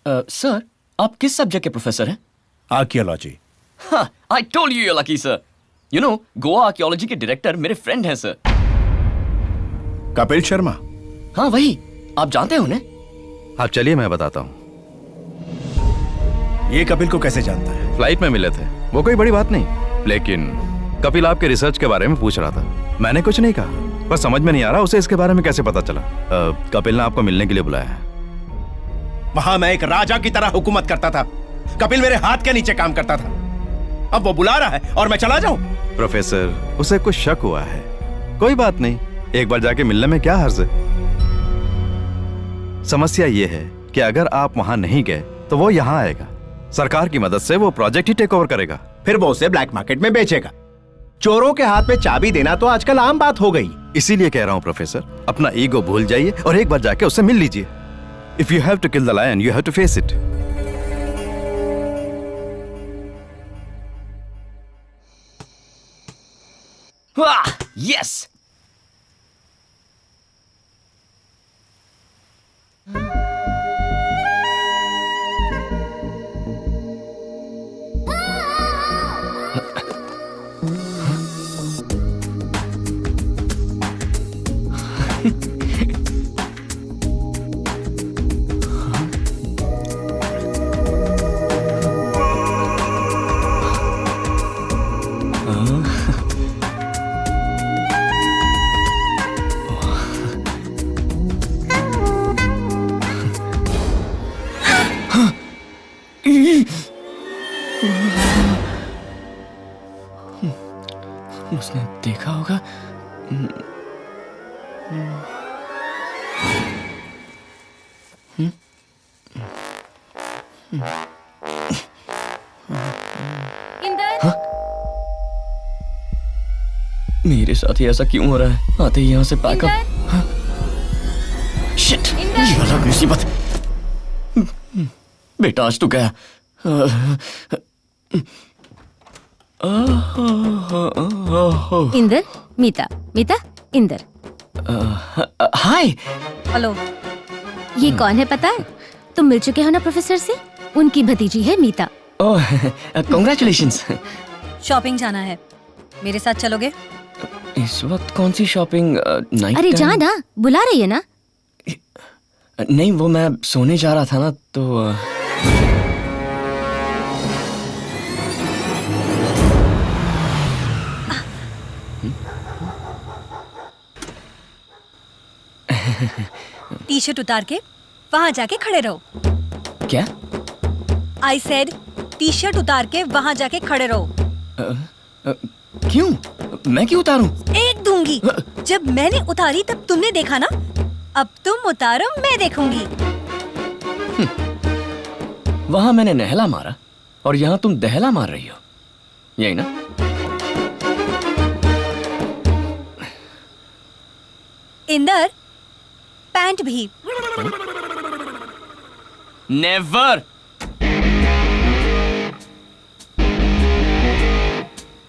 Sir, आप किस subject के प्रोफेसर हैं? Archaeology. I told you lucky sir. You know, Goa archaeology के डायरेक्टर मेरे फ्रेंड हैं सर। कपिल शर्मा। हाँ वही, आप जानते हैं उन्हें? आप चलिए मैं बताता हूँ। ये कपिल को कैसे जानता है? फ्लाइट में मिले थे, वो कोई बड़ी बात नहीं, लेकिन कपिल आपके रिसर्च के बारे में पूछ रहा था। मैंने कुछ नहीं कहा, बस समझ में नहीं आ रहा उसे इसके बारे में कैसे पता चला। कपिल ने आपको मिलने के लिए बुलाया है। वहां मैं एक राजा की तरह हुकूमत करता था, कपिल मेरे हाथ के नीचे काम करता था। अब वो बुला रहा है और मैं चला जाऊं? प्रोफेसर, उसे कुछ शक हुआ है। कोई बात नहीं, एक बार जाके मिलने में क्या हर्ज है। समस्या ये है कि अगर आप वहां नहीं गए तो वो यहाँ आएगा। सरकार की मदद से वो प्रोजेक्ट ही टेक ओवर करेगा। फिर वो उसे ब्लैक मार्केट में बेचेगा। चोरों के हाथ में चाबी देना तो आजकल आम बात हो गई। इसीलिए कह रहा हूं प्रोफेसर, अपना ईगो भूल जाइए और एक बार जाके उससे मिल लीजिए। If you have to kill the lion, you have to face it. Yes. उसने देखा होगा। मेरे साथ ही ऐसा क्यों हो रहा है? आते ही यहाँ से पैकअप। शिट, ये अलग मुसीबत। बेटा आज तो गया। इंदर, मीता, मीता, इंदर। हाय। हेलो। ये कौन है पता है? तुम मिल चुके हो ना प्रोफेसर से? उनकी भतीजी है मीता। ओह, कांग्रेचुलेशंस। शॉपिंग जाना है, मेरे साथ चलोगे? इस वक्त कौन सी शॉपिंग? नाइट? अरे जा ना, बुला रही है ना। नहीं, वो मैं सोने जा रहा था ना तो। टी शर्ट उतार के वहां जाके खड़े रहो। क्या? आई सेड टी शर्ट उतार के वहां जाके खड़े रहो। क्यों? मैं क्यों उतारूं? एक दूंगी। जब मैंने उतारी तब तुमने देखा ना, अब तुम उतारो, मैं देखूंगी। वहां मैंने नहला मारा और यहाँ तुम दहला मार रही हो, यही ना? इंदर, पैंट भी। नेवर।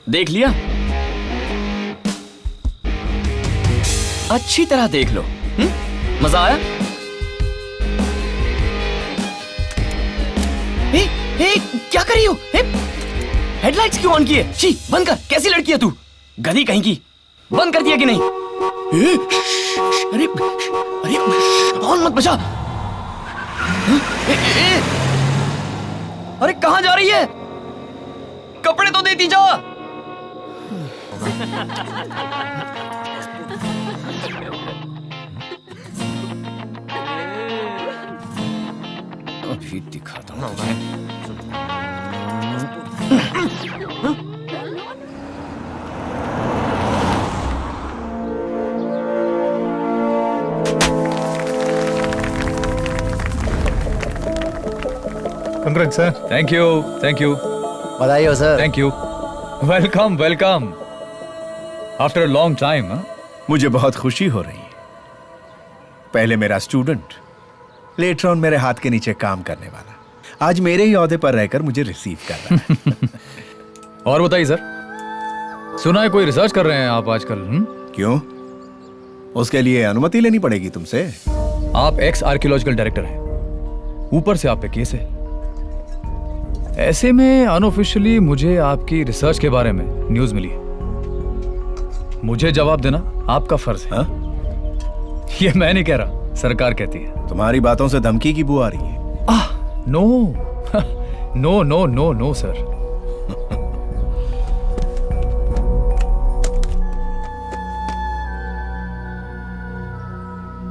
देख लिया? अच्छी तरह देख लो। मजा आया? क्या कर रही हो? हेडलाइट्स क्यों ऑन किए? छी, बंद कर। कैसी लड़की है तू? गधी कहीं की। बंद कर दिया कि नहीं? अरे अरे, ऑन मत बचा। अरे कहाँ जा रही है? कपड़े तो देती जा। अभी दिखाता हूँ। Congrats, sir. Thank you, thank you. बधाई हो sir. Thank you. Welcome, welcome. After a long time, huh? मुझे बहुत खुशी हो रही है। पहले मेरा स्टूडेंट, लेटर ऑन मेरे हाथ के नीचे काम करने वाला, आज मेरे ही ओहदे पर रहकर मुझे रिसीव कर रहा है। और बताइए सर, सुना है कोई रिसर्च कर रहे हैं आप आजकल? क्यों? उसके लिए अनुमति लेनी पड़ेगी तुमसे। आप एक्स आर्कियोलॉजिकल डायरेक्टर हैं, ऊपर से आप पे केस है। ऐसे में अनऑफिशियली मुझे आपकी रिसर्च के बारे में न्यूज मिली है। मुझे जवाब देना आपका फर्ज है। ये मैं नहीं कह रहा, सरकार कहती है। तुम्हारी बातों से धमकी की बू आ रही है। No no no no no sir.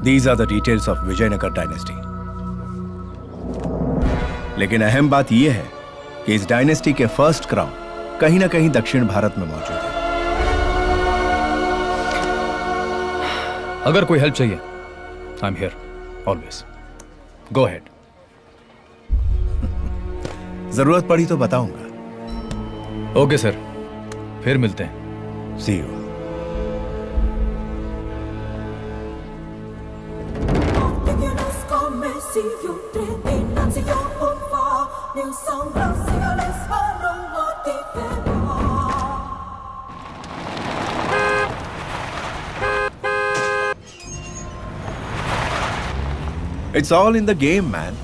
These are the details of Vijayanagara dynasty. लेकिन अहम बात यह है कि इस डायनेस्टी के फर्स्ट क्राउन कहीं ना कहीं दक्षिण भारत में मौजूद है। अगर कोई हेल्प चाहिए, I am here always. Go ahead. जरूरत पड़ी तो बताऊंगा। ओके सर, फिर मिलते हैं। See you. It's all in the game, man.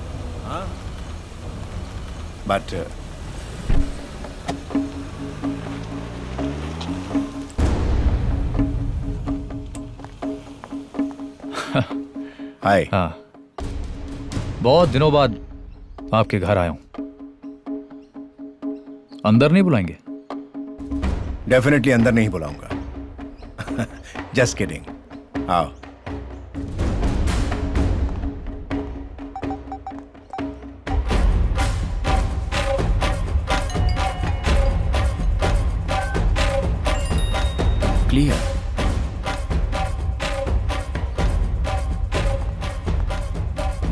But हाय। हाँ, बहुत दिनों बाद आपके घर आया हूं। अंदर नहीं बुलाएंगे? डेफिनेटली अंदर नहीं बुलाऊंगा। Just kidding. आओ। क्लियर।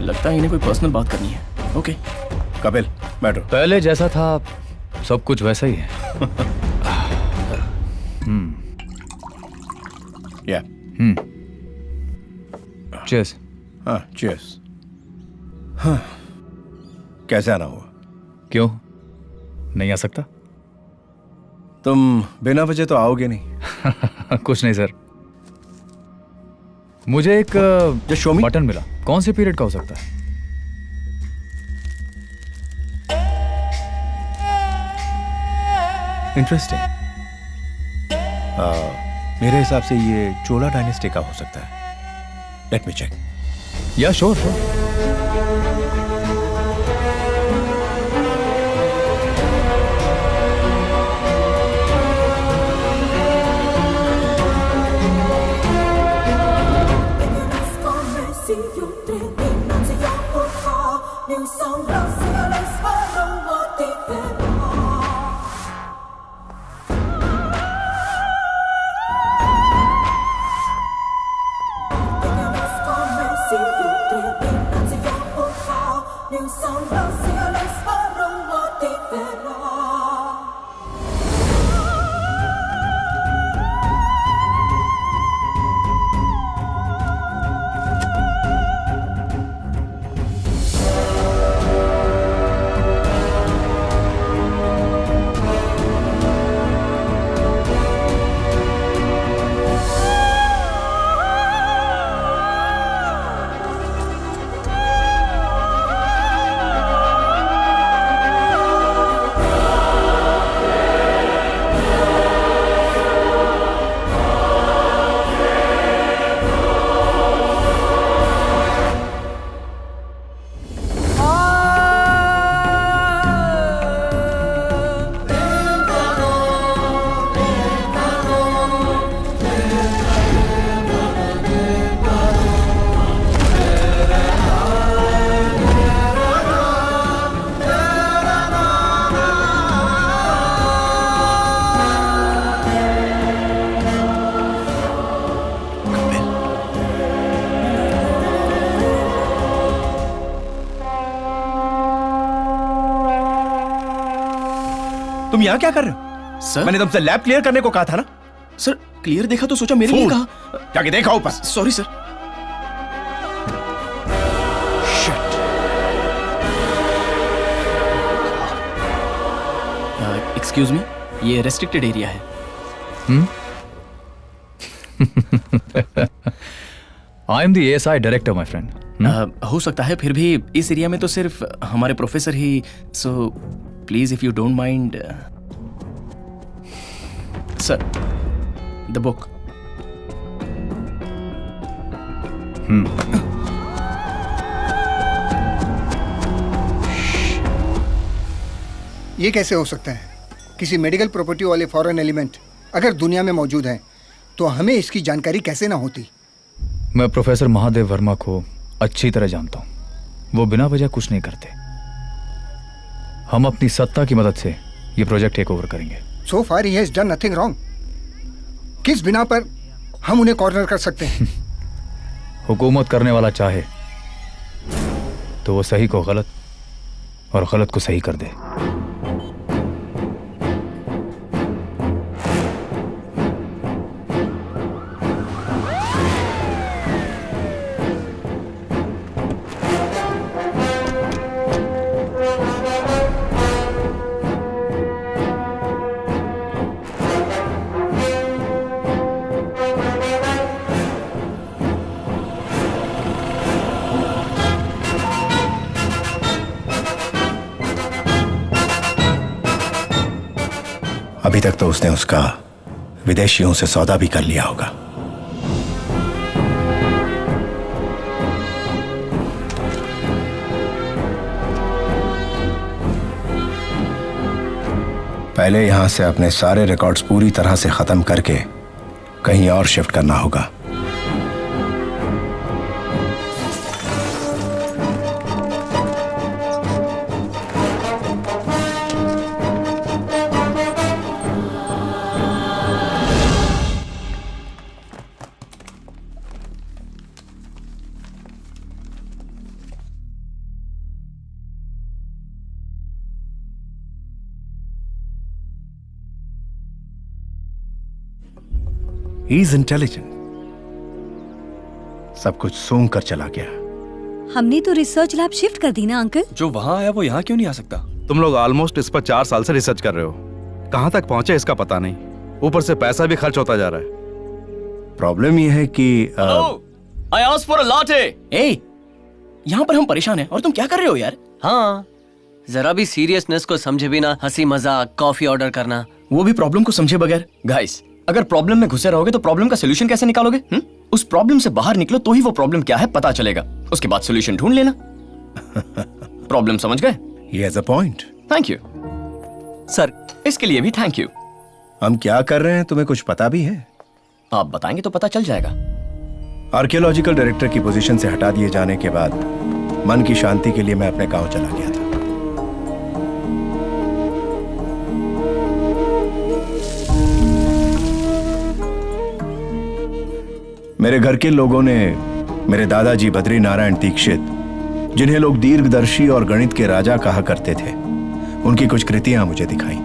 लगता है इन्हें कोई पर्सनल बात करनी है। ओके कपिल बैठो। पहले जैसा था सब कुछ वैसा ही है। या चीयर्स। हाँ चीयर्स। हाँ कैसे आना हुआ? क्यों नहीं आ सकता? तुम बिना वजह तो आओगे नहीं। कुछ नहीं सर, मुझे एक Just show me. बटन मिला। कौन से पीरियड का हो सकता है? इंटरेस्टिंग। मेरे हिसाब से ये चोला डायनेस्टी का हो सकता है। Let me check. Yeah sure sure. तुम यहाँ क्या कर रहे हो? सर मैंने तुमसे लैब क्लियर करने को कहा था ना। सर क्लियर देखा तो सोचा मेरे लिए Fool. कहा। जाके देखा ऊपर। Sorry sir. एक्सक्यूज मी, ये रेस्ट्रिक्टेड एरिया है। I am the ASI director, my friend. हो सकता है, फिर भी इस एरिया में तो सिर्फ हमारे professor he. So please if you don't mind sir, the book. ये कैसे हो सकता है? किसी मेडिकल प्रॉपर्टी वाले फॉरेन एलिमेंट अगर दुनिया में मौजूद हैं तो हमें इसकी जानकारी कैसे ना होती? मैं प्रोफेसर महादेव वर्मा को अच्छी तरह जानता हूँ। वो बिना वजह कुछ नहीं करते। हम अपनी सत्ता की मदद से ये प्रोजेक्ट टेक ओवर करेंगे। So far he has done nothing wrong. किस बिना पर हम उन्हें कॉर्नर कर सकते हैं? हुकूमत करने वाला चाहे तो वो सही को गलत और गलत को सही कर दे। अभी तक तो उसने उसका विदेशियों से सौदा भी कर लिया होगा। पहले यहां से अपने सारे रिकॉर्ड्स पूरी तरह से खत्म करके कहीं और शिफ्ट करना होगा। He is intelligent. सब कुछ सूंघ कर चला गया। हमने तो रिसर्च लैब शिफ्ट कर दी ना अंकल। जो वहां आया वो यहाँ क्यों नहीं आ सकता? तुम लोग ऑलमोस्ट इस पर 4 साल से रिसर्च कर रहे हो। कहां तक पहुंचे इसका पता नहीं। ऊपर से पैसा भी खर्च होता जा रहा है। प्रॉब्लम यह है कि I asked for a latte. ए, यहाँ पर हम परेशान हैं और तुम क्या कर रहे हो यार? हाँ, जरा भी सीरियसनेस को समझे बिना हंसी मजाक कॉफी ऑर्डर करना। वो भी प्रॉब्लम को समझे बगैर। गाइस, अगर प्रॉब्लम में घुसे रहोगे तो प्रॉब्लम का सोल्यूशन कैसे निकालोगे? उस प्रॉब्लम से बाहर निकलो तो ही वो प्रॉब्लम क्या है पता चलेगा। उसके बाद सोल्यूशन ढूंढ लेना। प्रॉब्लम समझ गए? he has a point. Thank you sir, इसके लिए भी थैंक यू। हम क्या कर रहे हैं तुम्हें कुछ पता भी है? आप बताएंगे तो पता चल जाएगा। आर्कियोलॉजिकल डायरेक्टर की पोजीशन से हटा दिए जाने के बाद मन की शांति के लिए मैं अपने गांव चला गया था। मेरे घर के लोगों ने मेरे दादाजी बद्री नारायण दीक्षित, जिन्हें लोग दीर्घदर्शी और गणित के राजा कहा करते थे, उनकी कुछ कृतियां मुझे दिखाई।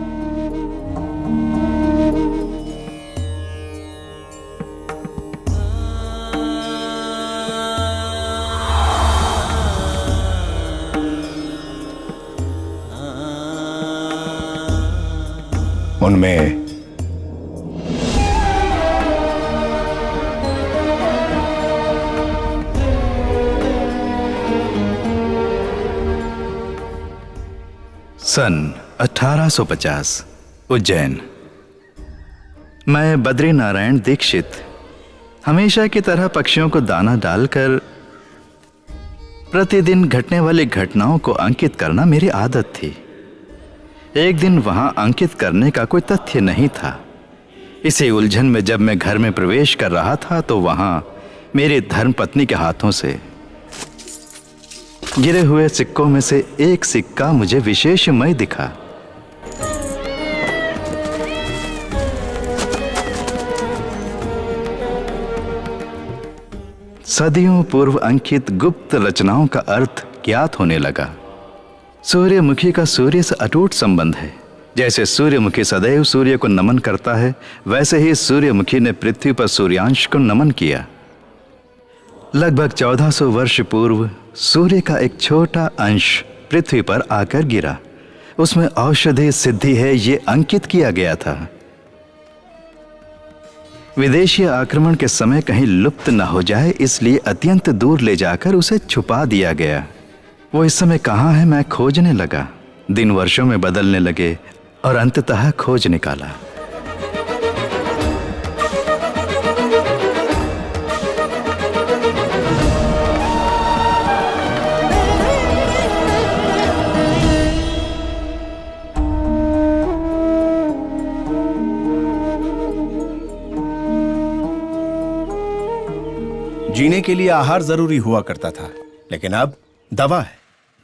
उनमें सन 1850 उज्जैन। मैं बद्री नारायण दीक्षित हमेशा की तरह पक्षियों को दाना डालकर प्रतिदिन घटने वाली घटनाओं को अंकित करना मेरी आदत थी। एक दिन वहां अंकित करने का कोई तथ्य नहीं था। इसी उलझन में जब मैं घर में प्रवेश कर रहा था तो वहां मेरी धर्मपत्नी के हाथों से गिरे हुए सिक्कों में से एक सिक्का मुझे विशेषमय दिखा। सदियों पूर्व अंकित गुप्त रचनाओं का अर्थ ज्ञात होने लगा। सूर्यमुखी का सूर्य से अटूट संबंध है। जैसे सूर्यमुखी सदैव सूर्य को नमन करता है, वैसे ही सूर्यमुखी ने पृथ्वी पर सूर्यांश को नमन किया। लगभग 1400 वर्ष पूर्व सूर्य का एक छोटा अंश पृथ्वी पर आकर गिरा। उसमें औषधि सिद्धि है, ये अंकित किया गया था। विदेशी आक्रमण के समय कहीं लुप्त न हो जाए, इसलिए अत्यंत दूर ले जाकर उसे छुपा दिया गया। वो इस समय कहाँ है मैं खोजने लगा। दिन वर्षों में बदलने लगे और अंततः खोज निकाला। जीने के लिए आहार जरूरी हुआ करता था, लेकिन अब दवा है।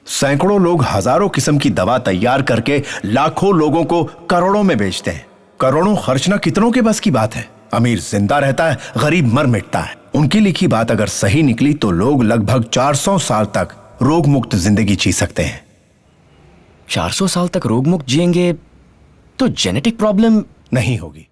सैकड़ों लोग हजारों किस्म की दवा तैयार करके लाखों लोगों को करोड़ों में बेचते हैं। करोड़ों खर्चना कितनों के बस की बात है। अमीर जिंदा रहता है, गरीब मर मिटता है। उनकी लिखी बात अगर सही निकली तो लोग लगभग 400 साल तक रोग मुक्त जिंदगी जी सकते हैं। 400 साल तक रोग मुक्त जिएंगे तो जेनेटिक प्रॉब्लम नहीं होगी।